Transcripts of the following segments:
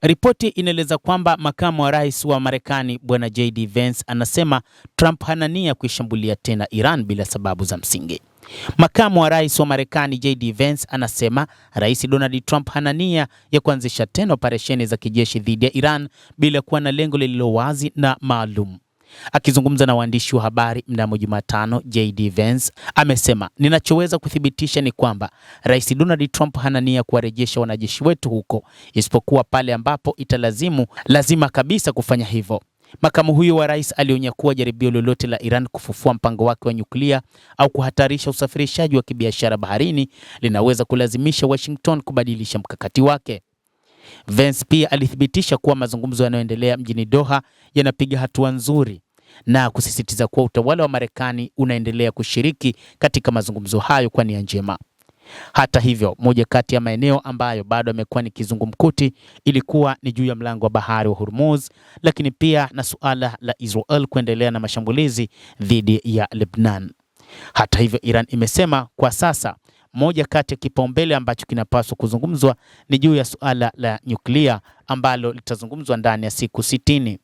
Ripoti inaeleza kwamba makamu wa rais wa Marekani Bwana JD Vance anasema Trump hana nia kuishambulia tena Iran bila sababu za msingi. Makamu wa rais wa Marekani JD Vance anasema Rais Donald Trump hana nia ya kuanzisha tena operesheni za kijeshi dhidi ya Iran bila kuwa na lengo lililo wazi na maalum. Akizungumza na waandishi wa habari mnamo Jumatano, JD Vance amesema, ninachoweza kuthibitisha ni kwamba Rais Donald Trump hana nia kuwarejesha wanajeshi wetu huko, isipokuwa pale ambapo lazima kabisa kufanya hivyo. Makamu huyo wa rais alionya kuwa jaribio lolote la Iran kufufua mpango wake wa nyuklia au kuhatarisha usafirishaji wa kibiashara baharini linaweza kulazimisha Washington kubadilisha mkakati wake. Vance pia alithibitisha kuwa mazungumzo yanayoendelea mjini Doha yanapiga hatua nzuri na kusisitiza kuwa utawala wa Marekani unaendelea kushiriki katika mazungumzo hayo kwa nia njema. Hata hivyo, moja kati ya maeneo ambayo bado yamekuwa ni kizungumkuti ilikuwa ni juu ya mlango wa bahari wa Hormuz, lakini pia na suala la Israel kuendelea na mashambulizi dhidi ya Lebanon. Hata hivyo, Iran imesema kwa sasa moja kati ya kipaumbele ambacho kinapaswa kuzungumzwa ni juu ya suala la nyuklia ambalo litazungumzwa ndani ya siku 60.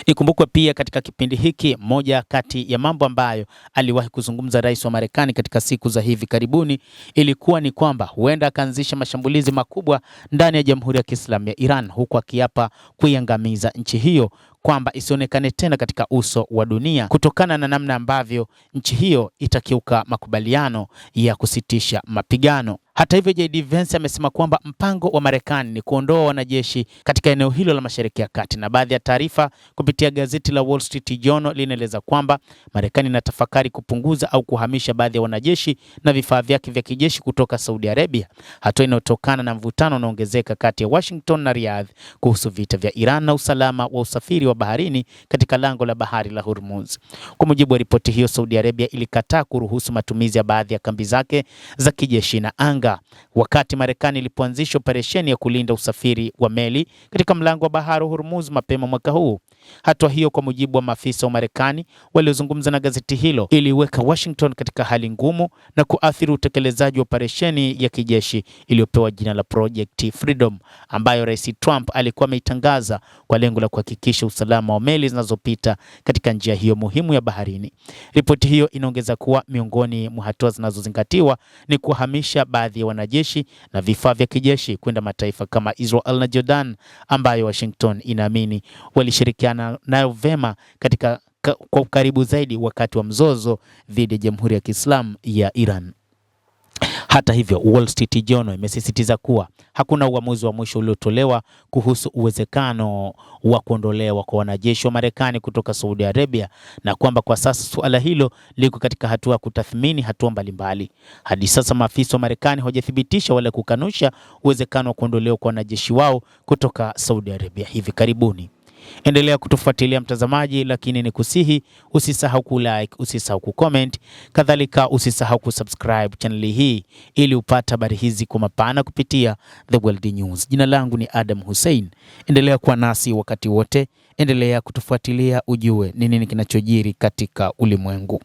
Ikumbukwe pia katika kipindi hiki moja kati ya mambo ambayo aliwahi kuzungumza rais wa Marekani katika siku za hivi karibuni ilikuwa ni kwamba huenda akaanzisha mashambulizi makubwa ndani ya Jamhuri ya Kiislamu ya Iran, huku akiapa kuiangamiza nchi hiyo, kwamba isionekane tena katika uso wa dunia kutokana na namna ambavyo nchi hiyo itakiuka makubaliano ya kusitisha mapigano. Hata hivyo, JD Vance amesema kwamba mpango wa Marekani ni kuondoa wanajeshi katika eneo hilo la Mashariki ya Kati, na baadhi ya taarifa kupitia gazeti la Wall Street Journal linaeleza kwamba Marekani inatafakari kupunguza au kuhamisha baadhi ya wanajeshi na vifaa vyake vya kijeshi kutoka Saudi Arabia, hatua inayotokana na mvutano unaongezeka kati ya Washington na Riyadh kuhusu vita vya Iran na usalama wa usafiri wa baharini katika lango la bahari la Hormuz. Kwa mujibu wa ripoti hiyo, Saudi Arabia ilikataa kuruhusu matumizi ya baadhi ya kambi zake za kijeshi na anga wakati Marekani ilipoanzisha operesheni ya kulinda usafiri wa meli katika mlango wa bahari wa Hormuz mapema mwaka huu. Hatua hiyo, kwa mujibu wa maafisa wa Marekani waliozungumza na gazeti hilo, iliweka Washington katika hali ngumu na kuathiri utekelezaji wa operesheni ya kijeshi iliyopewa jina la Project Freedom, ambayo Rais Trump alikuwa ameitangaza kwa lengo la kuhakikisha usalama wa meli zinazopita katika njia hiyo muhimu ya baharini. Ripoti hiyo inaongeza kuwa miongoni mwa hatua zinazozingatiwa ni kuhamisha baadhi ya wanajeshi na vifaa vya kijeshi kwenda mataifa kama Israel na Jordan, ambayo Washington inaamini walishirikiana nayo vema kwa ukaribu zaidi wakati wa mzozo dhidi ya Jamhuri ya Kiislamu ya Iran. Hata hivyo, Wall Street Journal imesisitiza kuwa hakuna uamuzi wa mwisho uliotolewa kuhusu uwezekano wa kuondolewa kwa wanajeshi wa Marekani kutoka Saudi Arabia, na kwamba kwa sasa suala hilo liko katika hatua ya kutathmini hatua mbalimbali. Hadi sasa maafisa wa Marekani hawajathibitisha wala kukanusha uwezekano wa kuondolewa kwa wanajeshi wao kutoka Saudi Arabia hivi karibuni. Endelea kutufuatilia mtazamaji, lakini ni kusihi usisahau kulike, usisahau kucomment, kadhalika usisahau kusubscribe channel hii ili upate habari hizi kwa mapana kupitia The World News. Jina langu ni Adam Hussein. Endelea kuwa nasi wakati wote, endelea kutufuatilia ujue ni nini kinachojiri katika ulimwengu.